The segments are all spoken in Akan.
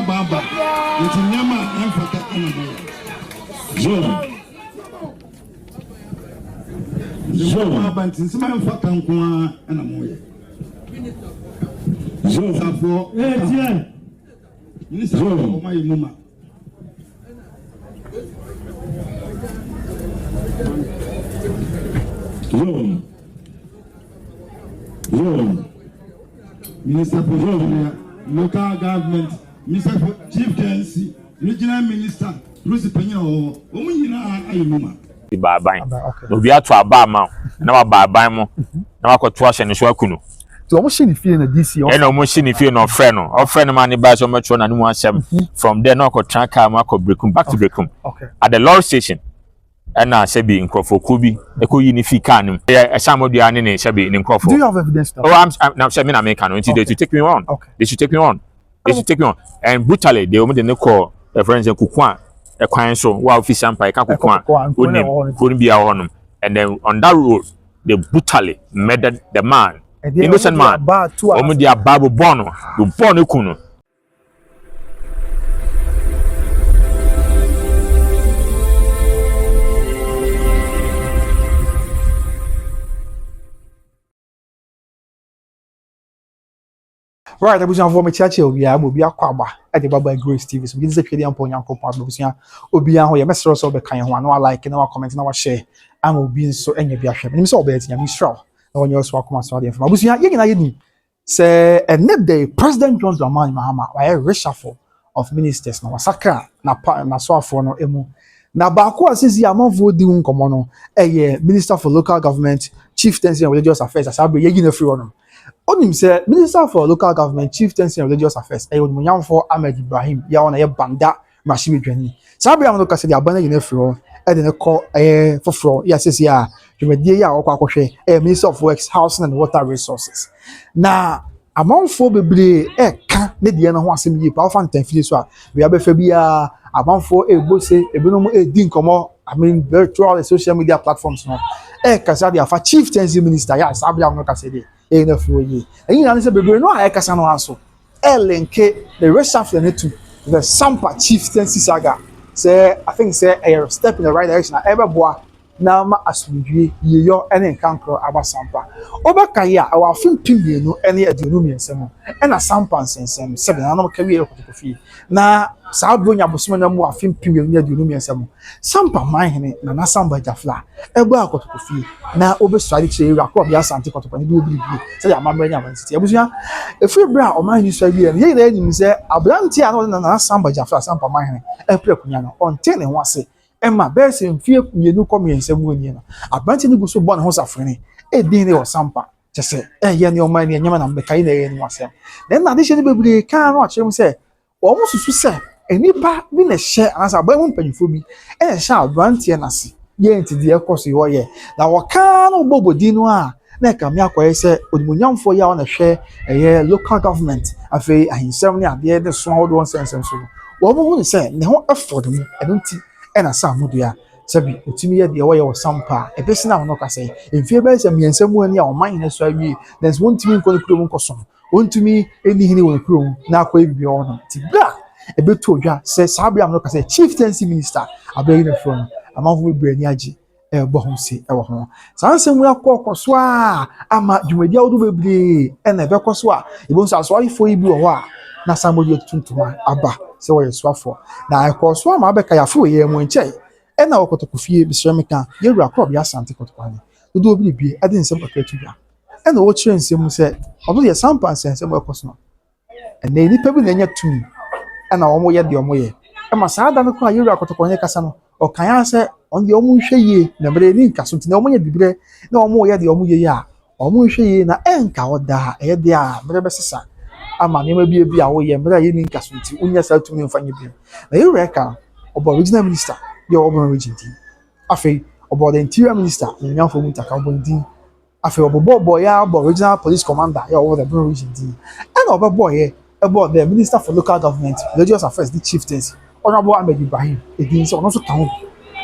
baba. It's nyama emfata anamoye. Zo baba ntinsima emfata nko anamoye. Zo safo. Tie. Ni safo o mai muma. Minister for Local Government, Minister for Chieftaincy, Regional Minister, Lucy Penyo, Omina Ayuma. Babai. We are to a bar mount, now by Bimo, now I could trust and show Kuno. To almost see if you're in a DC and almost see if you're no friend or friend of money by so much one and one sem. From there, no could track Marco Berekum back to Berekum. Okay. At the Lord station. And now, Sebi in Crawford Kubi, a Kuyinificanum, some of the anime Sebi in Crawford. Do you have evidence? Oh, I'm now saying I'm making until to take me on. Okay. They should take me on. They should take me on. And brutally, they only call a friend and Kukwan, a coin so while fish Sampa, a Kukwan, wouldn't be our honor. And then on that road, they brutally murdered the man, innocent man, only their Babu Bono, the Bono Kuno. Right, I was on for my church. Will be a quaba at the Baba Grace TV. So, this is a Canadian point. Uncle Pablo, Obia, who you must also be kind one. No, I like and our comments, no share. I will be so any be a shame. And so, bet you, I'm straw. No, you're so come out from Abusia. You can say, and net day, President John Dormaahene Mahama, why a reshuffle of ministers. No, Saka, na part, na so for no emu. Na Baku, since the amount of doing common, a minister for local government, chieftaincy and religious affairs, as I'll be a free one. Onim say Minister for Local Government, Chieftaincy and Religious Affairs, Odobroni for Ibrahim, ya on a banda, machine dwani. Sabi am no kase de abana yene fro, e de ne call for fro, ya says ya, dwumadi ya okwa akohwe, Minister of Works, Housing and Water Resources. Na amanfo bebre ka ne de no ho asem yi pa ofan tan fili so a we abefa bia amanfo ebose ebinom edi nkomo I mean virtual social media platforms no kasa de afa Chieftaincy Minister ya sabi am no kase de na fro yi eyin na se bebre no a kasa no anso elenke the reshuffle ne to the Sampa Chieftaincy saga say I think say a step in the right direction everboa na ma asumdwie yeyo ene nkankro aba Sampa obaka ya awa fimpimie no ene adunum yensem ena Sampa nsensem sebe na no kawie ekokofi na saabronya bosome na mu afimpimie no adunum yensem Sampa manhene na Sampa Gyafla ebo akotokofi na obesuade kire akọ bia asante kotopani bi obi se ya mamranya mansiti abusia efiri bra o manhene suade ye na enyim se abranti a na Sampa Gyafla Sampa manhene epre no onte ne ho ase Emma Bessie mfie mienu kom yensem woni no abanti ni guso bɔ ne ho safrene edin ne o Sampa kyese ye ne o man ne nyama na mbeka na ye ne wasem den na de hye ne bebre kan no akyerem se wo mo susu se enipa bi na hye anasa ba mu mpanyifo bi hye abanti na se ye ntidi ekoso yo ye na wo kan no bobodi no a na ka me akoye se odumunyamfo ya o na hwe ye local government afei ahinsem ne ade de so ho do onsensem so wo mo hu se ne ho effort mu enunti ena samudua sabi otimi ye de wo ye wo Sampa ebesina ho no kase emfie be se miensam ani a oman ne so awie there's one timi nko kurom nkoso ontumi eni hini won kurom na akwa ebi o no ti bra ebeto odwa se sabi am no kase Chieftaincy Minister abayi ne from amanfo bebre ni agi bo ho se e wo ho sansem ya kokoso a ama dwumadi awdo bebre ena be koso a ibon so aso ifo ibi wo a na samudi tuntuma aba se wo yeswafo na ekoso ama abeka yafo ye mu nche e na okotokofie bisremeka yewura crop ya asante kotokwane dodo obi bie ade nsem akatudwa e na wo kire nsem se obo ye Sampa nsem ekoso no e na ni pebi na nya tumi e na omo ye de omo ye e ma saada no kwa yewura kotokwane kasa no o kan ya se on de omo hwe ye na mere ni nkaso nti na omo ye bibre na omo ye de omo ye ya omo hwe ye na enka oda e de a mere besesa ama nema bi a wo ye mra ye ni nkaso nti unya sa tumi mfanye bi na you reckon obo regional minister ye obo region team afei obo the interior minister nya fo mutaka obo din afei obo boy ya obo regional police commander ye obo the region team and obo boy ye about the minister for local government religious affairs the chieftaincy honorable Ibrahim edin so no so kan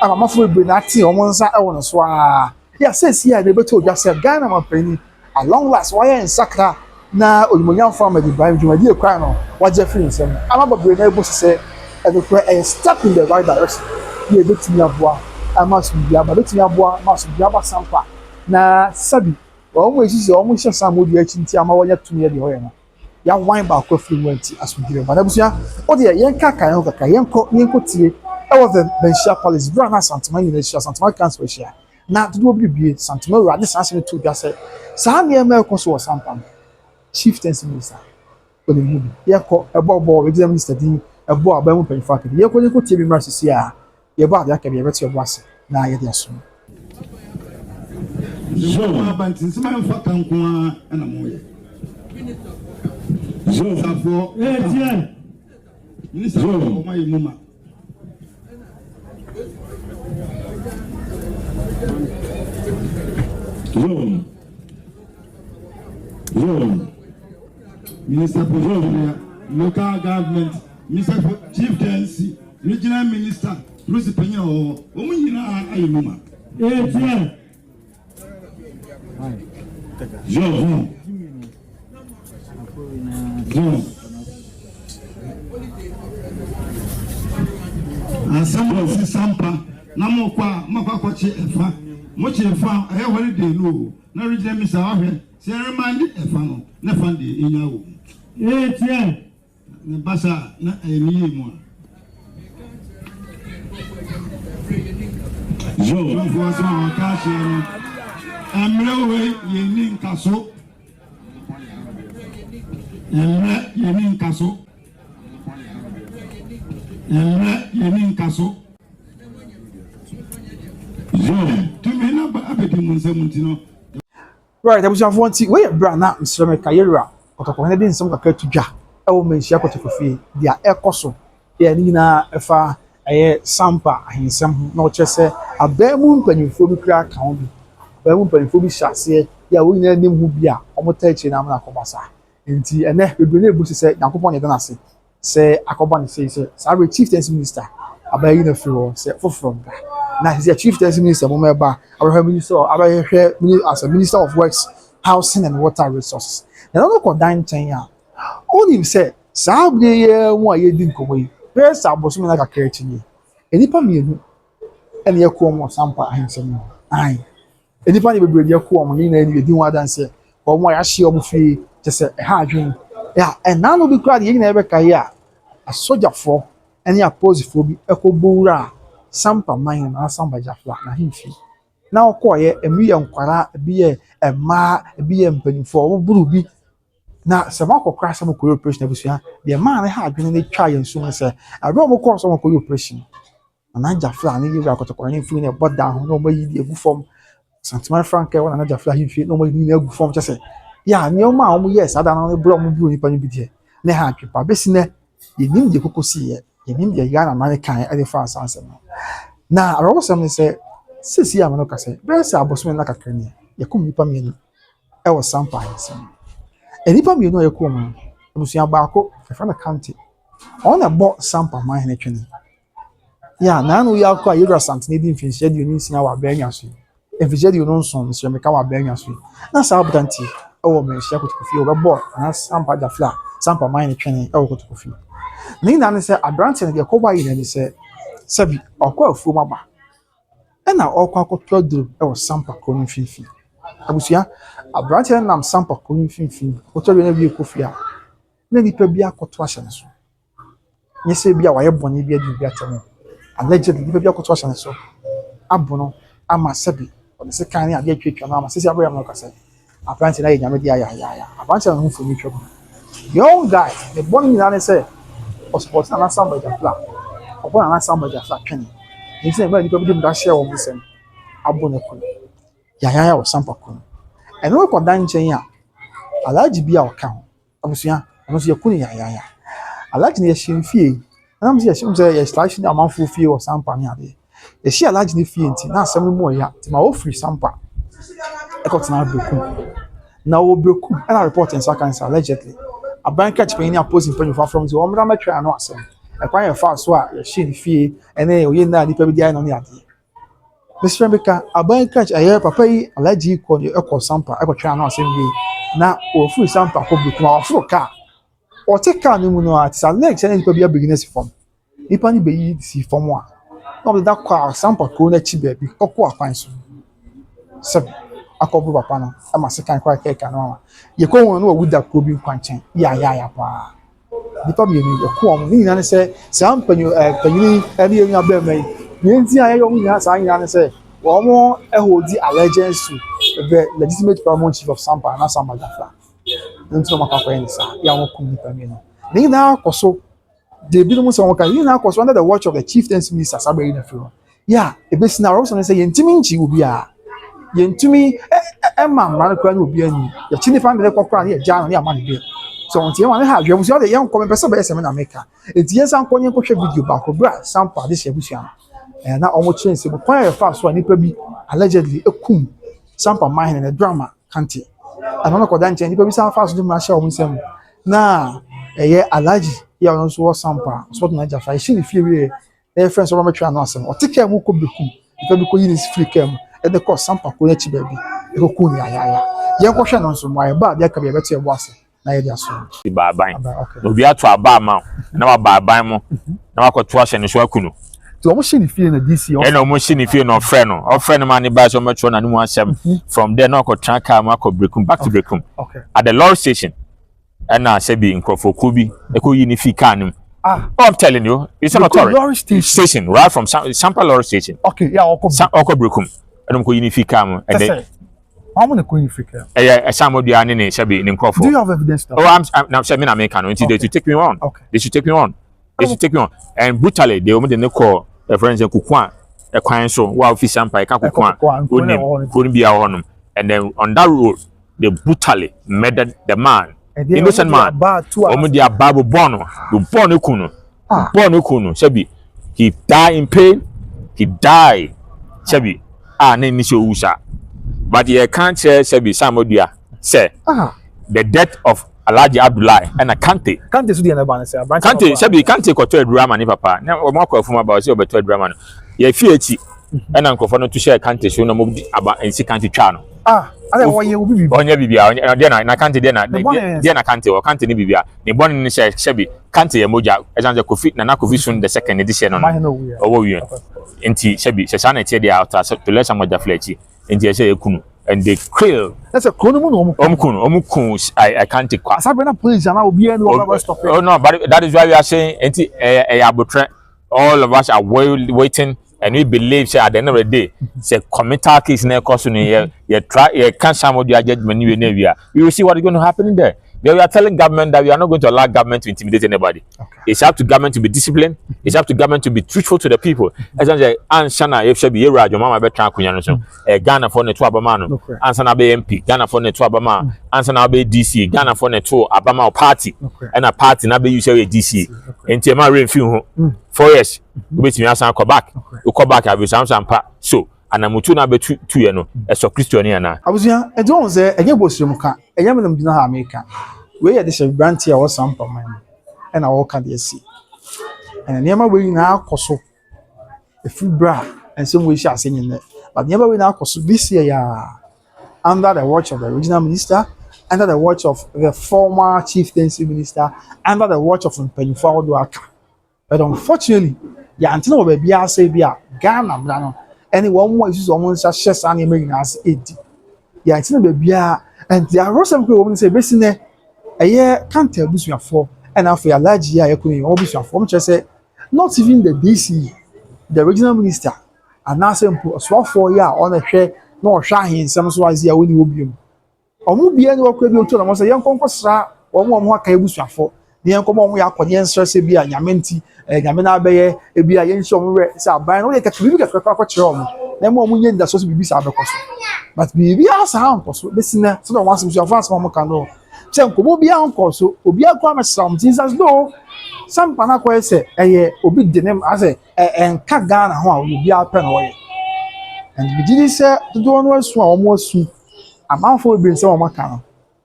ama mafo ebe na ati omo nsa e wono so a ya says here they beto odwa say Ghana mapani along last why in sakra na oyimonya farmer di Ibrahim dwumadi ekwan no wagye free nsem ama babre na ebo sese edokwe a step in the right direction ye betumi aboa ama so bia ba betumi aboa ma so bia ba Sampa na sabi omo esisi omo hye sam odi achi nti ama wonya tumi ye de hoye no ya wine ba kwa free wanti asugire ba na busia o de yen kaka yen kaka yenko tie e was the Benshia Palace bra na Sampahene na Shia Sampahene council Shia na todo bibie Sampahene ra de sanse to bia se sa ne ma ekoso wo Sampa Chieftaincy minister oni mu bi yeko ebo exam minister din ebo aba mu penfa ke yeko tie bi mra sisi a ye ba ya ke bi beto ebo ase na ye de aso Joe abantin se man fa kan ko ana mo ye Joe safo tie minister o ma ye muma Joe Minister for Local Government, Minister for Chieftaincy, Regional Minister, Principal, Omina Ayuma. John. And some of the Sampa, Namokwa, Makachi, Efa, Mochi Efa, I already know. No regional minister, Ceremony Efano, Nefandi in your own. Basa na eni mo jo fo so on ka se ni amrewe yeni nkaso jo tu me na ba abedi mun se mun ti no right abuja fo nti we bra na Mr. Mekayera otokone din som kakra tudwa ewo menhia kotokofie dia ekoso ya ni na efa Sampa ahensem na o chese abamu mpanyimfo bi kra ka ho bi abamu mpanyimfo bi hyase ya wo nyina nim hu bi a omota echi na amna akobasa nti ene bebre na ebusi se yakopon ye danase se akoba ne se sabe Chieftaincy minister abayi na firo se from da na his Chieftaincy minister mo meba abayi minister abayi as a minister of works housing and water resources na no ko dan chen ya onim se sabe ye wo aye di nkomo yi pesa abosom na kakra chinye enipa mienu ene yakọ mo Sampa ahensem ai enipa ne bebre yakọ mo ni na ni di wa danse ko mo ya hye mo fi tese ha adwen ya na no bi kra de nyina ebe kai a asojafo ene aposifo bi ekobowura Sampa man na Sampa Gyafla na himfi na okoye emi ye nkwara bi ye ema bi ye mpanifo wo buru bi na se ma kokra se mo koyo operation abusua de ma na ha adwene na twa ye nsu se abe mo ko so mo koyo operation na Gyafla na yiwa kotokora ni fi na boda ho no mo yi di egu fom santiman franke wona na Gyafla himfi no mo yi na egu fom chese ya ni o ma o mo yes ada na bro mo buru ni pa ni bi de na ha atwepa besi na ye nim de kokosi ye nim de ya na na kan e de fa asanse no na arowo sem ni se sisi ya mano kase be se abosom na kakra ni ye kum ni pa mienu e wo Sampa ahensem enipa mienu ye kom abusuan baako fefa na county ona bo Sampa man hene twene ya na anu ya kwa yura santene di mfinhye di oni sia wa banya so mfinhye di ono nson Mr. Meka wa banya so na sa abutanti e wo menhye kotokofi wo bo na Sampa Gyafla Sampa man hene twene e wo kotokofi ni na ne se abrante ne de koba yi ne se sabi okwa afu maba e na okwa akotoduro e wo Sampa kono mfinfi abusuan abrante nam Sampa kono mfinfi otoduro na bi ekofi a na nipa bi akoto ahye ne so nyese bi a waye boni bi adu bi atemo allegedly nipa bi akoto ahye ne so abono ama sabi o se kan ya de atwetwa na ama sisi aboya mo kase abrante na ye nyame di aya abrante na hu foni twego young guy the boni na ne say o support na Sampa Gyafla o bona na Sampa Gyafla twene nyese ba nipa bi dem da share wo bisem abono ko ya o Sampa ko eno ko dan chen ya alaji bi a o ka ho abusuan ono so yakuni ya alaji ne yeshimfie anam se yeshim se yeslash ni amanfo fie o Sampa ni ade yeshi alaji ne fie nti na asem mu ya ti ma wo free Sampa e ko tena Berekum na wo Berekum na report in sakansa allegedly aban catch pe ni opposing person from the omra matwa no asem e kwan ye fa so a yeshi ne fie ene oye na nipa bi di no ni ade Mr. Meka aban catch aye papa yi alaji ko e ko Sampa e ko twa no asem bi na ofu Sampa ko Berekum afro car o te car no mu no at sa leg say nipa bia beginner si form nipa ni be yi si form a no da kwa Sampa ko na chi baabi kokko akwan so se akọbụ papa no ama se kan kwa keka no ye ko won no wuda ko bi kwanchen ya pa nipa bi ni ko om ni na se Sampa panyin ani enya ba mai ni nti aye yo nya sa nya ne se wo mo hold the allegiance to the legitimate paramount chief of Sampa na Sampa Gyafla nti no makwa kwa ni sa ya wo ku nipa mi no ni na akoso de bi no mo se won kan ni na akoso under the watch of the chieftaincy minister Sampahene na firo ya ebesi na ro so ne se ye ntimi nchi obi a yentumi emma mara kwa ni obi ani ya chini fa me kokra ni eja no ni amane bi so on tie ma ne ha hwem so de yen ko me pese be ese me na meka enti yen san konye ko hwe video ba ko bra Sampa de hye busuan na omo chense bo kwa fa so ani pa bi allegedly ekum Sampahene na drama kanti anona ko dan chen ni pa bi san fa so de ma hye omo nsem na eye alaji ya no so Sampa so na Gyafla hye ni fie wi e friends so ma twa no asem o tike mu ko Berekum ifa bi ko yi ni free cam the course Sampa ko echi baby e ko kun ya ye ko hwe no so mo ba bia ka bia beto e bo ase na ye dia so di baaban obi ato aba ma na wa baaban mo na wa ko to ahye ne so akunu to mo shi ni fie na DC e na mo shi ni fie no friend no ma ni ba so metro na ni mu asem from there na ko tran car ma ko Berekum back to Berekum at the lorry station and na say be nkrofoku bi e ko yi ni fie car nim I'm telling you, it's an authority station right from Sampa lorry station. Okay, yeah, Oko Berekum. I don't go unifica and then how many unifica? Some of the anine shall be in Crawford. Do you have evidence? Oh, I'm now saying I'm making until they take me on. Okay. They should take me on. They should take me on. And brutally, they only didn't call a friend and Kukwan, a client so while fish Sampa, a Kukwan, couldn't be our honor. And then on that road, they brutally murdered the man. Innocent man. Only the Babu Bono, the Bono Kuno. Bono Kuno, Shabi. He died in pain. He died. Shabi. Name is Usa. But you can't say Samodia say the death of Alhaji Abdullahi and a Kante. Kante so the other say Kante Sabi Kante ko to drama ni papa. Na o mo ko fun about say o beto drama no. Ye fieti and uncle for no to share Kante so no mo aba ensi Kante twa no. Ale won ye obi bibi. Onye bibia de na Kante de na Kante o Kante ni bibia. Ni bon ni share Sabi Kante ye moja example Kofi na Kofi soon the second edition no. Owo wi. Enti Sabi se sana tie dia outer to let some Gyafla echi. Enti say ekunu and they kill. That's a chrono no omkunu I can't take kwa. Asabena police na obi any over stop. Oh no, but that is why we are saying enti abotre all of us are waiting and we believe say at the end of the day say committal case na cause no you try you can some of the judgment we will see what is going to happen in there. We are telling government that we are not going to allow government to intimidate anybody. Okay. It's up to government to be disciplined. It's up to government to be truthful to the people. As I say, Ansana, if she be a radio, Mama be tranquil, so Ghana for the two Abamano, Ansana be MP, Ghana for the two Abama, Ansana be DC, Ghana for the two Abama party, and a party na be you say DC. And Tema refill 4 years. We be to come back. We come back. I be Sampa. So. Ana mutu na be tu ye no eso Christian na abusia e don say enye bosrem ka enye menam dina ha America we ye de she branch ya wo Sampa man e na wo ka de si and niam we na akoso e fu bra and some we shall sing in there but niam we na akoso this year ya under the watch of the original minister, under the watch of the former chieftaincy minister, under the watch of Mpanyinfo Odoaka. But unfortunately ya antino we bia say bia Ghana bra no any one more is almost a share san as 80. Yeah, it's not baby, and there are some people say, Bessine, a year can't tell this for, and after a large year, I couldn't always inform, just say, not even the DC, the original minister, and now some put a swap for year on a share, nor shine some was here when you will be. Or will be any work with you to almost a young conquest, or more cables for. The uncommon we are convinced to be a Yamenti, a Yamena Bay, a be a young show, by only a Catholic room. Then more money that's supposed to be Sabacoso. But be our sound, listener, so once we shall fast Mamma Cano. Some will be uncle, so will be a grammar some things as though some Panaco say, a year, obey the name as a and Kagana will be our pen away. And we did say to do one was almost soon. A mouth will be some Macano.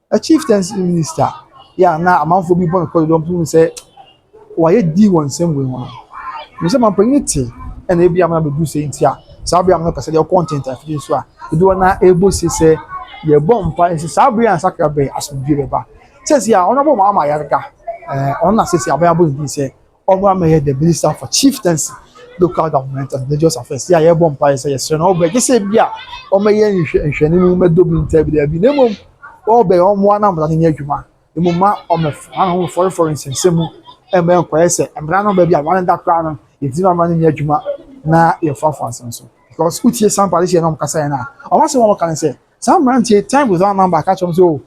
A chieftaincy minister. Yeah, now a month will be born to say, why a D1 same way one. Mr. Mampanity, and maybe I'm not do saying here. So I'm not consider your content. I feel so. You do not able to say, ye bomb pa is sabri and sakrabe asumdwe beba says ya honorable mama yarga on na says ya abo ndi say omo ma the minister for chieftaincy local government and religious affairs ya ye bomb pa say yes no obe say bia omo ye nhwani mu medo bi ntabi da bi nemom obe omo anam na nya adwuma emoma omo ana for instance mu eme nkwa say embra no ba bia wan da kra no yeti ma nya adwuma na ye fa fansen so because utie sample this year no kasa na omo say one can say some man time without number catch them so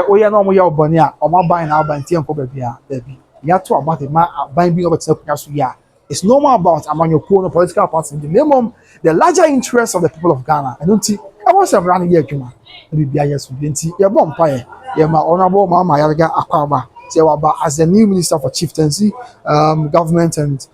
oye na omo ya oboni a omo ban na ban tie nko ba bia da bi ya to about the man ban bi over tsakunya so ya it's normal about amanyokuo no political party the minimum the larger interest of the people of Ghana I don't see I want some running here adwuma bi bia yes bi nti ye bom pa ye ma honorable mama yarga akwaba say waba as the new minister for chieftaincy government and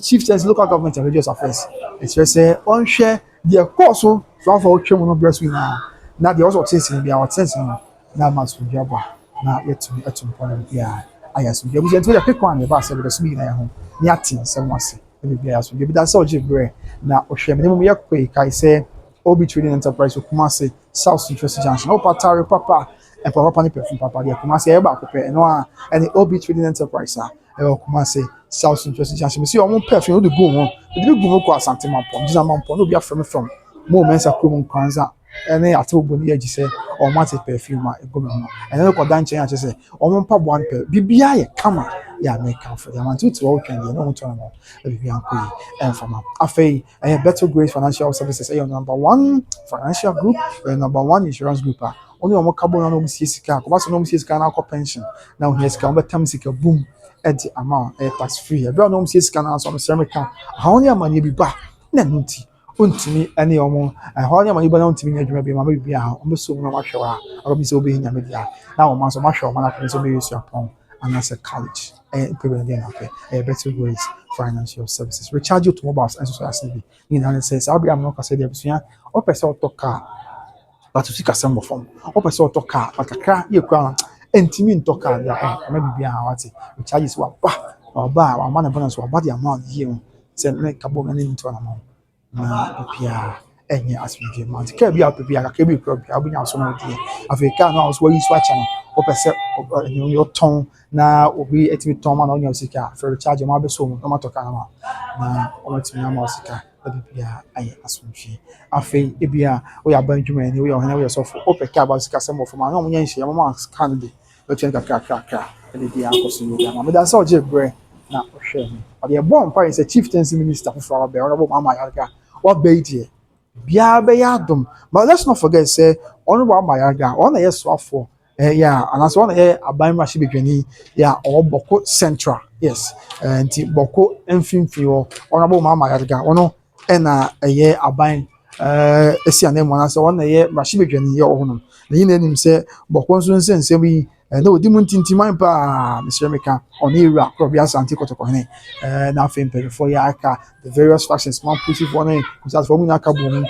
chieftaincy local government and religious affairs it's just say on share the course so for twem no breast na the also things in bia what sense no na mass for jaba na yetumi atum point bia ayaso bia buzi nti pick one ba say the sumi na ho ni atin sem wase bia ayaso bia da say ojibre na ohwe minimum yakwe kai say Obi Trading Enterprise Kumasi South Central Junction. O patari papa and papa ni perfume papa dia Kumasi e ba ko pe no a and Obi Trading Enterprise e Kumasi South Central Junction. Me see o mo perfume o de go ho. De go mo ko asante mampo. Dina mampo no bia from mo mensa ko mo kwanza ene ate oboni agi se o ma te perfume a e go me ho. Ene ko dan chen a che se o mo pa bo an pe bibia ye kama ya make am for them until to all can you know to know be anko and from afei better grace financial services your number one financial group your number one insurance group only omo kabo na no sika ko ba so no sika na pension na o sika on betam sika boom at the amount tax free e be no sika na so me ka ha only amani bi ba na nti ontimi ene omo ha only amani ba na ontimi adwuma bi ma bi a o me so no ma hwewa o bi so be nya me dia na o ma so ma hwewa ma na so be use upon and as a college better grace financial services recharge automobiles and so as be in and says I'll be am not say the busia or person to car but to see some form or person to car but kakra ye kwa entimi to car ya maybe be an what recharge is what ba wa man bonus wa ba the amount here say make kabo ngani into an amount na bia enye asumdwe man ka bia bia ka bi kro bia obunya so no die africa no so yi so acha no o pese yo ton na obi etimi ton ma na onya sika for recharge ma be so no ma to ka na o matimi ma sika bia aye asumdwe afei ebia o ya ban dwuma ni o ya hena o ya so fo o peke aba sika sem of ma na o nya nhia ma scan de o chen ka e bia akoso ni bia ma me da so je bre na o hwe mi o de bon pa is a chieftaincy minister for our honorable mama yarga what be bia be yadom but let's not forget say honorable amayaga on yes so for yeah and as one aban mashi bedwani yeah or boko central yes nti boko mfimfi o honorable amayaga ono na aban esi anem wana say one mashi bedwani ye ohono na yin anim say boko nso nsensem yi na odi mu ntintiman pa Mr. Meka on era probably asante kotoko hene na fem for ya aka the various factions man push for na because for mu na aka bomu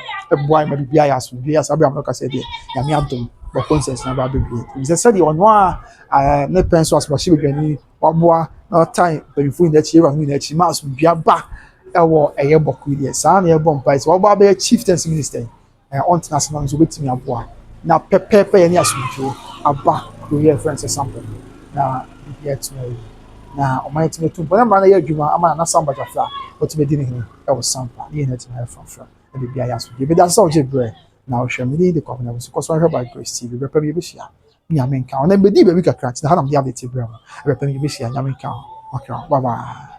boy ma bibia ya so bibia sabe am no ka say dey ya me adom but consensus na ba bibia we say the ono a na penso as mashi bedwani waboa na time perifo in echi ran in echi ma so bibia ba ewo eye boku ile sa na e bom pa so waboa be chieftaincy minister on national so betimi aboa na pepepe ye ni asumjo aba to hear friends Sampa na bibia tuma na o mai tuma tum bona na ye adwuma ama na Sampa Gyafla o tuma di ne hin e wo Sampa ye na tuma from bibia ya so be da so je bre na o hwɛ me di ko na so so hwɛ by Grace TV be pa bi hia ni amenka ona be di be bi kakra na ha na me update bre mo be pa bi hia nya menka okay bye bye.